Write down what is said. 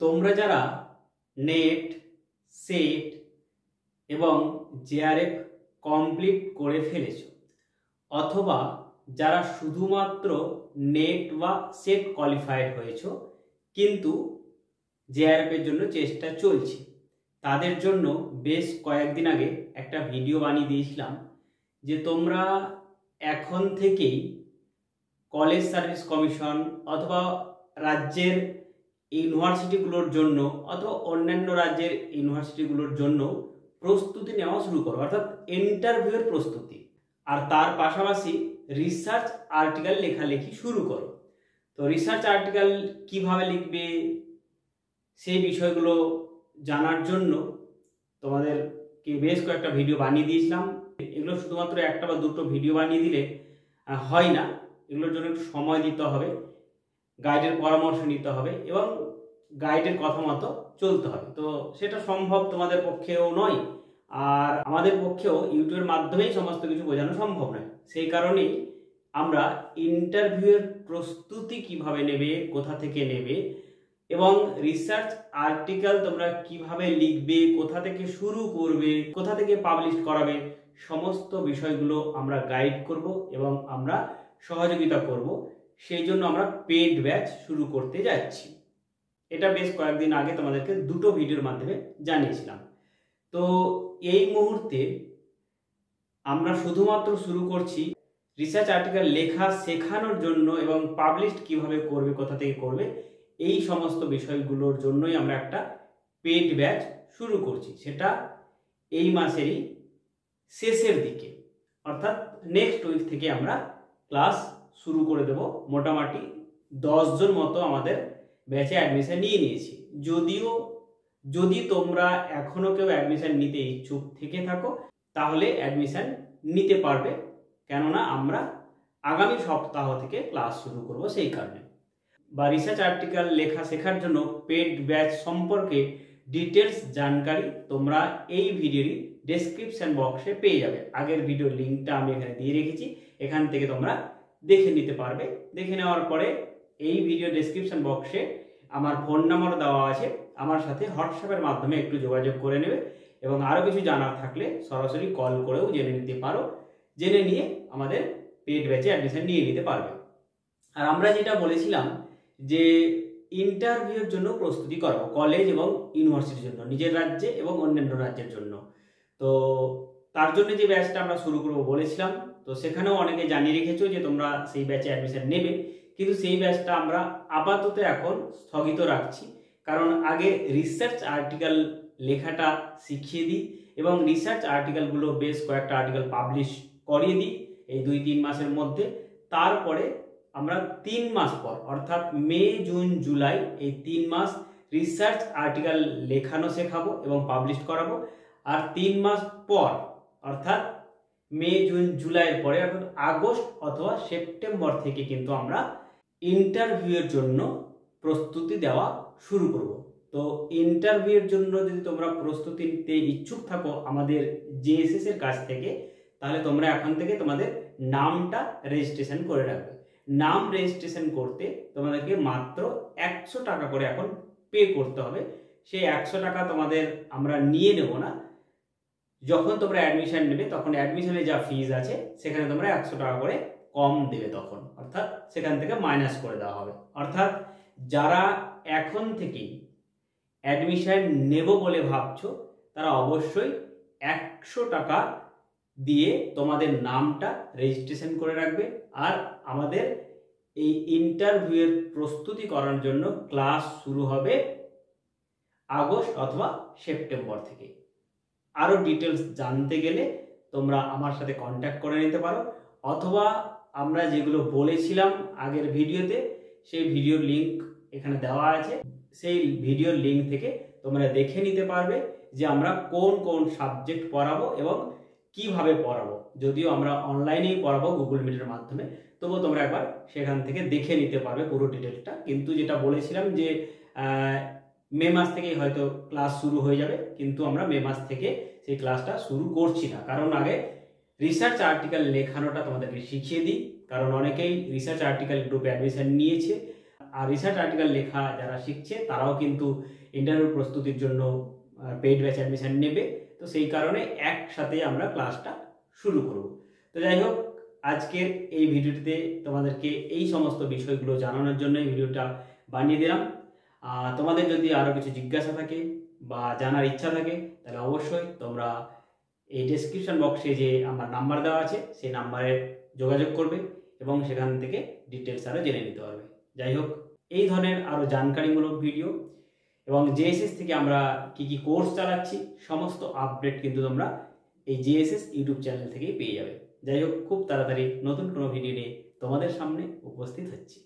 তোমরা যারা net, set এবং জেআরএফ কমপ্লিট করে ফেলেছো অথবা যারা শুধুমাত্র নেট বা সেট কোয়ালিফাইড হয়েছো কিন্তু জেআরএফের জন্য চেষ্টা চলছে, তাদের জন্য বেশ কয়েকদিন আগে একটা ভিডিও বানিয়ে দিয়েছিলাম যে তোমরা এখন থেকেই কলেজ সার্ভিস কমিশন অথবা রাজ্যের ইউনিভার্সিটিগুলোর জন্য অথবা অন্যান্য রাজ্যের ইউনিভার্সিটিগুলোর জন্য প্রস্তুতি নেওয়া শুরু করো, অর্থাৎ ইন্টারভিউয়ের প্রস্তুতি। আর তার পাশাপাশি রিসার্চ আর্টিকেল লেখালেখি শুরু করো। তো রিসার্চ আর্টিকেল কিভাবে লিখবে সেই বিষয়গুলো জানার জন্য তোমাদেরকে বেশ কয়েকটা ভিডিও বানিয়ে দিয়েছিলাম। এগুলো শুধুমাত্র একটা বা দুটো ভিডিও বানিয়ে দিলে হয় না, এগুলোর জন্য একটু সময় দিতে হবে, গাইডের পরামর্শ নিতে হবে এবং গাইডের কথা মতো চলতে হবে। তো সেটা সম্ভব তোমাদের পক্ষেও নয়, আর আমাদের পক্ষেও ইউটিউবের মাধ্যমেই সমস্ত কিছু বোঝানো সম্ভব নয়। সেই কারণেই আমরা ইন্টারভিউয়ের প্রস্তুতি কিভাবে নেবে, কোথা থেকে নেবে এবং রিসার্চ আর্টিকেল তোমরা কিভাবে লিখবে, কোথা থেকে শুরু করবে, কোথা থেকে পাবলিশ করাবে, সমস্ত বিষয়গুলো আমরা গাইড করব এবং আমরা সহযোগিতা করব। সেই জন্য আমরা পেড ব্যাচ শুরু করতে যাচ্ছি। এটা বেশ কয়েকদিন আগে তোমাদেরকে দুটো ভিডিওর মাধ্যমে জানিয়েছিলাম। তো এই মুহূর্তে আমরা শুধুমাত্র শুরু করছি রিসার্চ আর্টিকেল লেখা শেখানোর জন্য এবং পাবলিশ কিভাবে করবে, কোথা থেকে করবে, এই সমস্ত বিষয়গুলোর জন্যই আমরা একটা পেড ব্যাচ শুরু করছি। সেটা এই মাসেরই শেষের দিকে, অর্থাৎ নেক্সট উইক থেকে আমরা ক্লাস শুরু করে দেব। মোটামুটি 10 জন মতো আমাদের ব্যাচে অ্যাডমিশন নিয়ে নিয়েছি। যদি তোমরা এখনো কেউ অ্যাডমিশন নিতে ইচ্ছুক থেকে থাকো তাহলে অ্যাডমিশন নিতে পারবে, কেননা আমরা আগামী সপ্তাহ থেকে ক্লাস শুরু করব। সেই কারণে বা রিসার্চ আর্টিকেল লেখা শেখার জন্য পেড ব্যাচ সম্পর্কে ডিটেলস জানকারি তোমরা এই ভিডিওরই ডেসক্রিপশন বক্সে পেয়ে যাবে। আগের ভিডিওর লিঙ্কটা আমি এখানে দিয়ে রেখেছি, এখান থেকে তোমরা দেখে নিতে পারবে। দেখে নেওয়ার পরে এই ভিডিও ডেসক্রিপশন বক্সে আমার ফোন নাম্বার দেওয়া আছে, আমার সাথে হোয়াটসঅ্যাপের মাধ্যমে একটু যোগাযোগ করে নেবে এবং আরও কিছু জানার থাকলে সরাসরি কল করেও জেনে নিতে পারো। জেনে নিয়ে আমাদের পেড ব্যাচে অ্যাডমিশন নিয়ে নিতে পারবে। আর আমরা যেটা বলেছিলাম যে ইন্টারভিউর জন্য প্রস্তুতি করাবো কলেজ এবং ইউনিভার্সিটির জন্য, নিজের রাজ্যে এবং অন্যান্য রাজ্যের জন্য। তো তার জন্য যে ব্যাচটা আমরা শুরু করবো বলেছিলাম, তো সেখানেও অনেকে জানিয়ে রেখেছো যে তোমরা সেই ব্যাচে অ্যাডমিশন নেবে, কিন্তু সেই ব্যাচটা আমরা আপাতত এখন স্থগিত রাখছি। কারণ আগে রিসার্চ আর্টিকেল লেখাটা শিখিয়ে দিই এবং রিসার্চ আর্টিকেলগুলো বেশ কয়েকটা আর্টিকেল পাবলিশ করিয়ে দিই এই 2-3 মাসের মধ্যে। তারপরে আমরা 3 মাস পর, অর্থাৎ মে, জুন, জুলাই, এই 3 মাস রিসার্চ আর্টিকেল লেখানো শেখাবো এবং পাবলিশ করাবো। আর 3 মাস পর, অর্থাৎ মে, জুন, জুলাইয়ের পরে, অর্থাৎ আগস্ট অথবা সেপ্টেম্বর থেকে কিন্তু আমরা ইন্টারভিউয়ের জন্য প্রস্তুতি দেওয়া শুরু করব। তো ইন্টারভিউয়ের জন্য যদি তোমরা প্রস্তুতি নিতে ইচ্ছুক থাকো আমাদের জেএসএস এর কাছ থেকে, তাহলে তোমরা এখন থেকে তোমাদের নামটা রেজিস্ট্রেশন করে রাখবে। নাম রেজিস্ট্রেশন করতে তোমাদেরকে মাত্র 100 টাকা করে এখন পে করতে হবে। সেই 100 টাকা তোমাদের আমরা নিয়ে নেব না। যখন তোমরা অ্যাডমিশন নেবে তখন অ্যাডমিশনে যা ফিজ আছে সেখানে তোমরা 100 টাকা করে কম দেবে তখন, অর্থাৎ সেখান থেকে মাইনাস করে দেওয়া হবে। অর্থাৎ যারা এখন থেকেই অ্যাডমিশন নেব বলে ভাবছো তারা অবশ্যই 100 টাকা দিয়ে তোমাদের নামটা রেজিস্ট্রেশন করে রাখবে। আর আমাদের এই ইন্টারভিউয়ের প্রস্তুতি করার জন্য ক্লাস শুরু হবে আগস্ট অথবা সেপ্টেম্বর থেকে। আরও ডিটেলস জানতে গেলে তোমরা আমার সাথে কন্ট্যাক্ট করে নিতে পারো, অথবা আমরা যেগুলো বলেছিলাম আগের ভিডিওতে সেই ভিডিওর লিঙ্ক এখানে দেওয়া আছে, সেই ভিডিওর লিঙ্ক থেকে তোমরা দেখে নিতে পারবে যে আমরা কোন কোন সাবজেক্ট পড়াবো এবং কিভাবে পড়াবো। যদিও আমরা অনলাইনেই পড়াবো গুগল মিটের মাধ্যমে, তবুও তোমরা একবার সেখান থেকে দেখে নিতে পারবে পুরো ডিটেলসটা। কিন্তু যেটা বলেছিলাম যে মে মাস থেকেই হয়তো ক্লাস শুরু হয়ে যাবে, কিন্তু আমরা মে মাস থেকে সেই ক্লাসটা শুরু করছি না। কারণ আগে রিসার্চ আর্টিকেল লেখানোটা তোমাদেরকে শিখিয়ে দিই, কারণ অনেকেই রিসার্চ আর্টিকেল গ্রুপে অ্যাডমিশন নিয়েছে আর রিসার্চ আর্টিকেল লেখা যারা শিখছে তারাও কিন্তু ইন্টারভিউ প্রস্তুতির জন্য পেইড ব্যাচ অ্যাডমিশন নেবে। তো সেই কারণে একসাথে আমরা ক্লাসটা শুরু করব। তো যাই হোক, আজকের এই ভিডিওটিতে তোমাদেরকে এই সমস্ত বিষয়গুলো জানানোর জন্য এই ভিডিওটা বানিয়ে দিলাম। তোমাদের যদি আরও কিছু জিজ্ঞাসা থাকে বা জানার ইচ্ছা থাকে তাহলে অবশ্যই তোমরা এই ডেসক্রিপশন বক্সে যে আমার নাম্বার দেওয়া আছে সেই নাম্বারে যোগাযোগ করবে এবং সেখান থেকে ডিটেলস আরও জেনে নিতে পারবে। যাই হোক, এই ধরনের আরও জানকারিমূলক ভিডিও এবং জেএসএস থেকে আমরা কি কি কোর্স চালাচ্ছি সমস্ত আপডেট কিন্তু তোমরা এই জেএসএস ইউটিউব চ্যানেল থেকেই পেয়ে যাবে। যাই হোক, খুব তাড়াতাড়ি নতুন কোনো ভিডিও নিয়ে তোমাদের সামনে উপস্থিত হচ্ছি।